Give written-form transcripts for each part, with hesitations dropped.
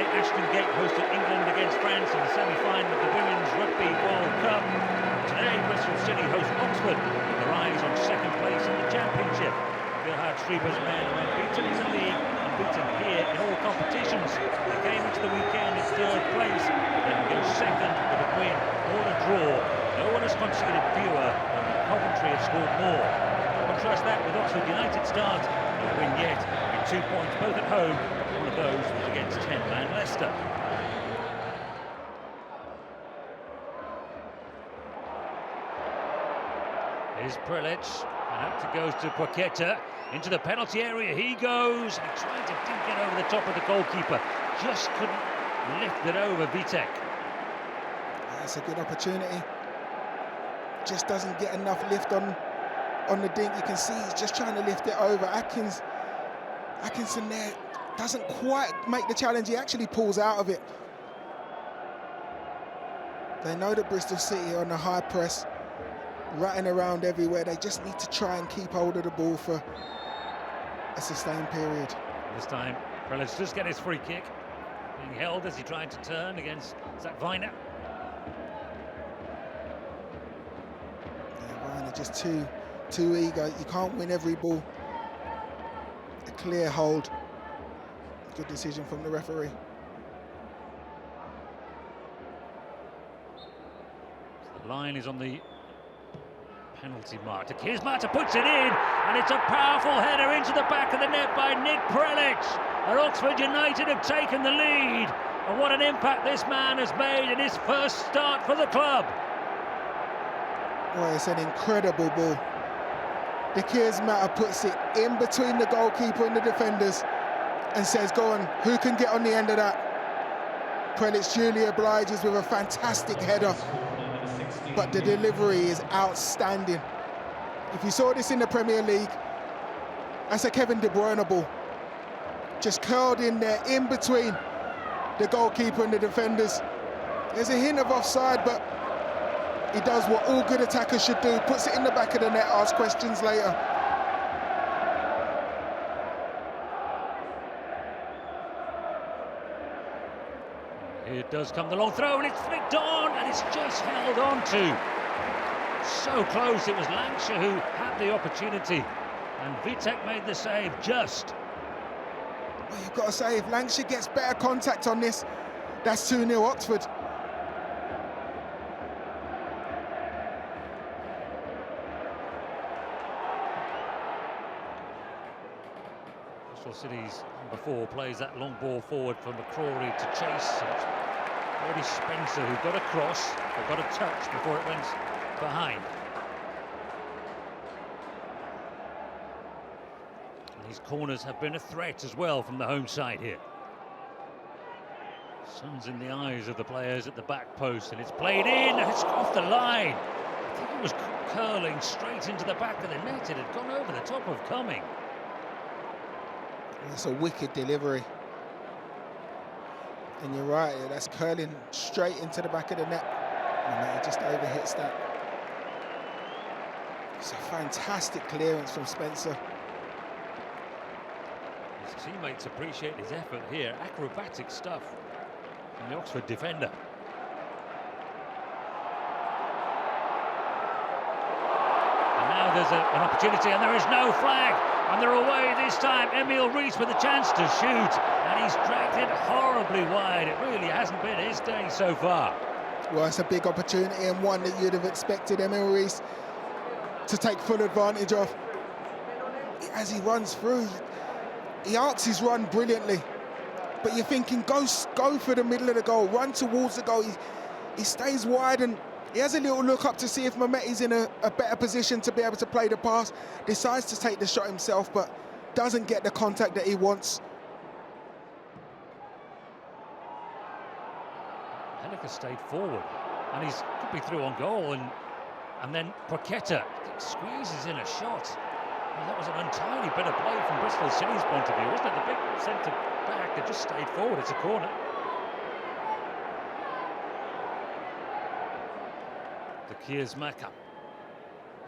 Yesterday, Ashton Gate hosted England against France in the semi-final of the Women's Rugby World Cup. Today, Bristol City host Oxford with their eyes on second place in the Championship. Gerhard Strieber's men are unbeaten in the league and beaten here in all competitions. They came into the weekend in third place, then go second with a win or a draw. No one has conceded fewer, only Coventry have scored more. Contrast that with Oxford United start, no win yet, with 2 points both at home. One of those was against 10-man Leicester. Here's Prelic, and out it goes to Paqueta. Into the penalty area he goes. He tried to dink it over the top of the goalkeeper. Just couldn't lift it over Vitek. That's a good opportunity. Just doesn't get enough lift on the dink. You can see he's just trying to lift it over. Atkinson there doesn't quite make the challenge. He actually pulls out of it. They know that Bristol City are on a high press, ratting around everywhere. They just need to try and keep hold of the ball for a sustained period. This time, Prelic does get his free kick. Being held as he tried to turn against Zach Viner. Yeah, Viner just too eager. You can't win every ball. A clear hold. Good decision from the referee. The line is on the penalty mark. Kismata puts it in, and it's a powerful header into the back of the net by Nick Prelic. And Oxford United have taken the lead. And what an impact this man has made in his first start for the club. Well, it's an incredible ball. The Kismata puts it in between the goalkeeper and the defenders and says, go on, who can get on the end of that? Prelic duly obliges with a fantastic header. But the delivery is outstanding. If you saw this in the Premier League, that's a Kevin De Bruyne ball. Just curled in there, in between the goalkeeper and the defenders. There's a hint of offside, but he does what all good attackers should do, puts it in the back of the net, asks questions later. Here does come the long throw, and it's flicked on, and it's just held on to. So close, it was Lancashire who had the opportunity, and Vitek made the save just. Well, you've got to say, if Lancashire gets better contact on this, that's 2-0 Oxford. Bristol City's before plays that long ball forward for McCrory to chase. Already Spencer who got a cross, but got a touch before it went behind. And these corners have been a threat as well from the home side here. Sun's in the eyes of the players at the back post, and it's played in, and it's off the line. I think it was curling straight into the back of the net. It had gone over the top of Cumming. That's a wicked delivery. And you're right, that's curling straight into the back of the net. And it just overhits that. It's a fantastic clearance from Spencer. His teammates appreciate his effort here. Acrobatic stuff from the Oxford defender. And now there's an opportunity, and there is no flag. And they're away this time. Emil Rees with a chance to shoot, and he's dragged it horribly wide. It really hasn't been his day so far. Well, it's a big opportunity, and one that you'd have expected Emil Rees to take full advantage of. As he runs through, he arcs his run brilliantly, but you're thinking, go for the middle of the goal, run towards the goal. He stays wide, and he has a little look up to see if Mehmeti's in a better position to be able to play the pass. Decides to take the shot himself, but doesn't get the contact that he wants. Helica stayed forward, and he's could be through on goal, and then Paqueta squeezes in a shot. Well, that was an untidy bit of play from Bristol City's point of view, wasn't it? The big centre back that just stayed forward. It's a corner. The Kiers Maka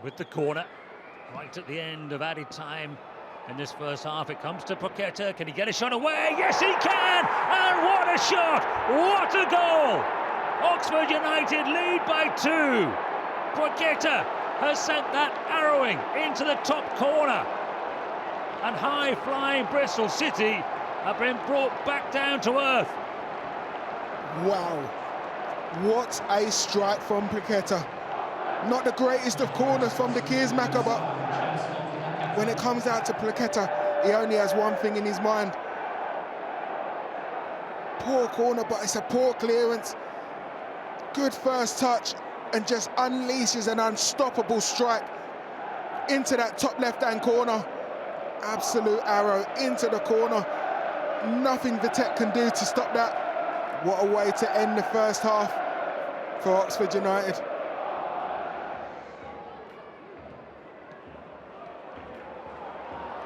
with the corner right at the end of added time in this first half. It comes to Paqueta. Can he get a shot away? Yes, he can! And what a shot! What a goal! Oxford United lead by 2. Paqueta has sent that arrowing into the top corner. And high-flying Bristol City have been brought back down to earth. Wow, what a strike from Paqueta. Not the greatest of corners from the Keersmacher, but when it comes out to Paqueta, he only has one thing in his mind. Poor corner, but it's a poor clearance. Good first touch, and just unleashes an unstoppable strike into that top left-hand corner. Absolute arrow into the corner. Nothing Vitek can do to stop that. What a way to end the first half for Oxford United.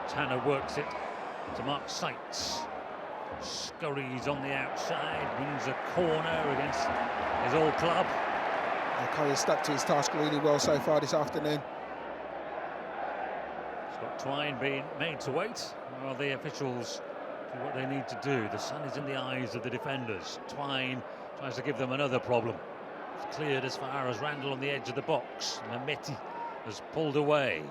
Tanner works it to Mark Sykes. Scurries on the outside, wins a corner against his old club. Curry has stuck to his task really well so far this afternoon. Scott Twine being made to wait while the officials do what they need to do. The sun is in the eyes of the defenders. Twine tries to give them another problem. It's cleared as far as Randall on the edge of the box. Mameti has pulled away.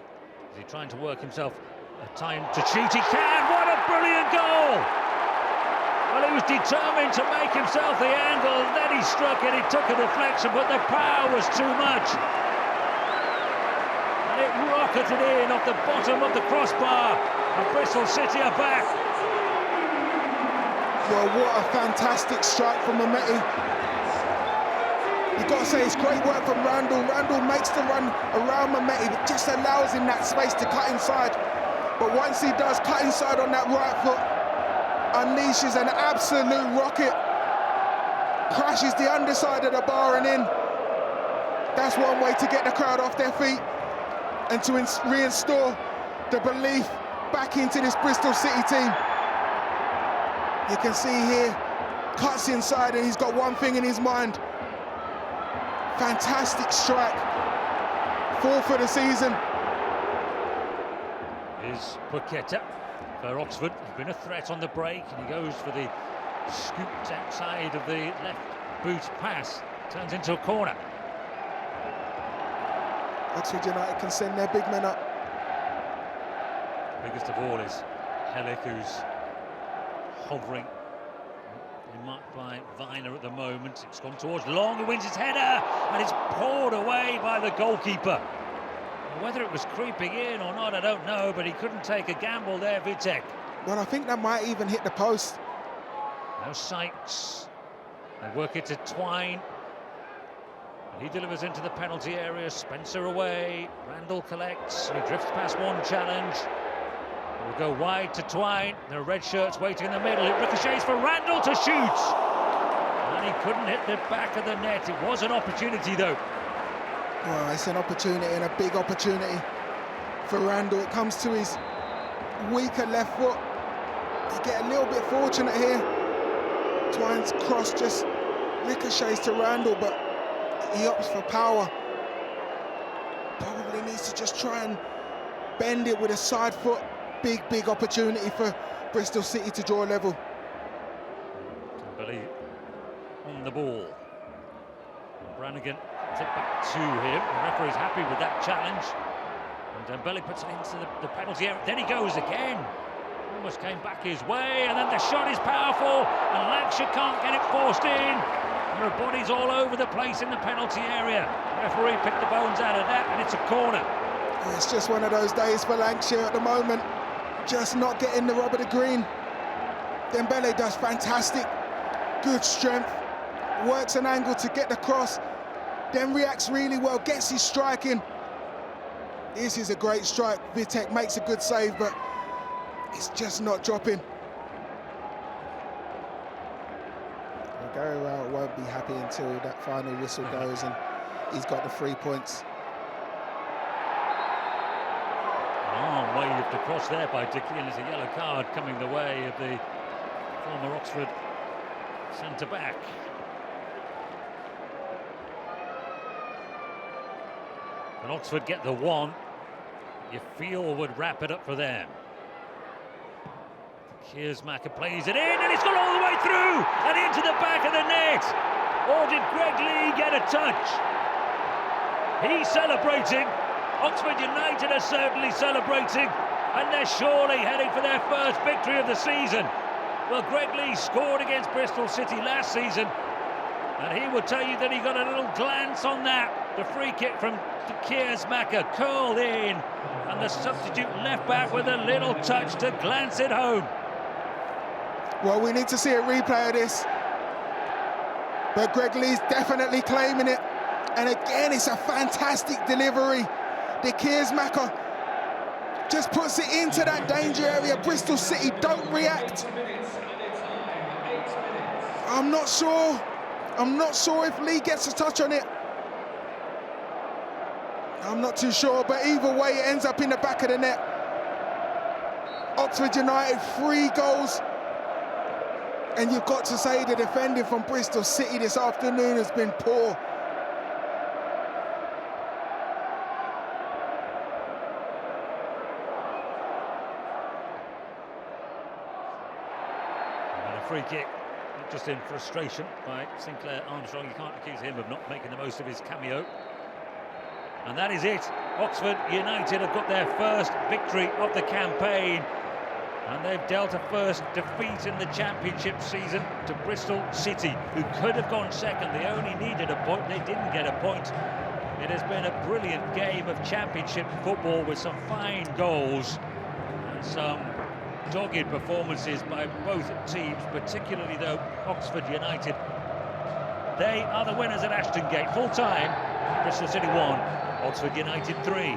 Is he trying to work himself a time to shoot? He can! What a brilliant goal! Well, he was determined to make himself the angle, then he struck it, he took a deflection, but the power was too much. And it rocketed in off the bottom of the crossbar, and Bristol City are back. Well, what a fantastic strike from Mameti. You've got to say it's great work from Randall. Randall makes the run around Mameti, but just allows him that space to cut inside. But once he does cut inside on that right foot, unleashes an absolute rocket, crashes the underside of the bar and in. That's one way to get the crowd off their feet and to reinstore the belief back into this Bristol City team. You can see here, cuts inside and he's got one thing in his mind. Fantastic strike, 4th for the season. Is Paqueta for Oxford. He's been a threat on the break, and he goes for the scooped outside of the left boot pass. Turns into a corner. Oxford United can send their big men up. Biggest of all is Hellick, who's hovering. Being marked by Viner at the moment. It's gone towards Long, who wins his header, and it's poured away by the goalkeeper. Whether it was creeping in or not, I don't know, but he couldn't take a gamble there, Vitek. Well, I think that might even hit the post. Now Sykes. They work it to Twine. He delivers into the penalty area. Spencer away. Randall collects. He drifts past one challenge. It will go wide to Twine. There are red shirts waiting in the middle. It ricochets for Randall to shoot. And he couldn't hit the back of the net. It was an opportunity, though. Well, it's an opportunity, and a big opportunity for Randall. It comes to his weaker left foot. You get a little bit fortunate here. Twine's cross just ricochets to Randall, but he opts for power. Probably needs to just try and bend it with a side foot. Big opportunity for Bristol City to draw level. Dembele on the ball. Brannigan it back to him. The referee's happy with that challenge. And Dembele puts it into the penalty area. Then he goes again. Almost came back his way, and then the shot is powerful, and Lancashire can't get it forced in. There are bodies all over the place in the penalty area. The referee picked the bones out of that, and it's a corner. It's just one of those days for Lancashire at the moment. Just not getting the rub of the green. Dembele does fantastic. Good strength. Works an angle to get the cross. Then reacts really well, gets his strike in. This is a great strike. Vitek makes a good save, but it's just not dropping. Gary Rowett won't be happy until that final whistle goes and he's got the 3 points. Arm waved across there by Dickey, and there's a yellow card coming the way of the former Oxford centre-back. And Oxford get the one you feel would wrap it up for them. Kiersmacher plays it in, and it's gone all the way through and into the back of the net. Or did Greg Lee get a touch? He's celebrating. Oxford United are certainly celebrating, and they're surely heading for their first victory of the season. Well, Greg Lee scored against Bristol City last season, and he will tell you that he got a little glance on that. The free kick from Kiersmacher curled in, and the substitute left back with a little touch to glance it home. Well, we need to see a replay of this. But Greg Lee's definitely claiming it. And again, it's a fantastic delivery. De Kiersmacher just puts it into that danger area. Bristol City don't react. I'm not sure if Lee gets a touch on it. I'm not too sure, but either way, it ends up in the back of the net. Oxford United, 3 goals. And you've got to say the defending from Bristol City this afternoon has been poor. And a free kick, not just in frustration by Sinclair Armstrong. You can't accuse him of not making the most of his cameo. And that is it. Oxford United have got their first victory of the campaign. And they've dealt a first defeat in the championship season to Bristol City, who could have gone second. They only needed a point, they didn't get a point. It has been a brilliant game of championship football with some fine goals and some dogged performances by both teams, particularly though Oxford United. They are the winners at Ashton Gate. Full time, Bristol City 1, Oxford United 3.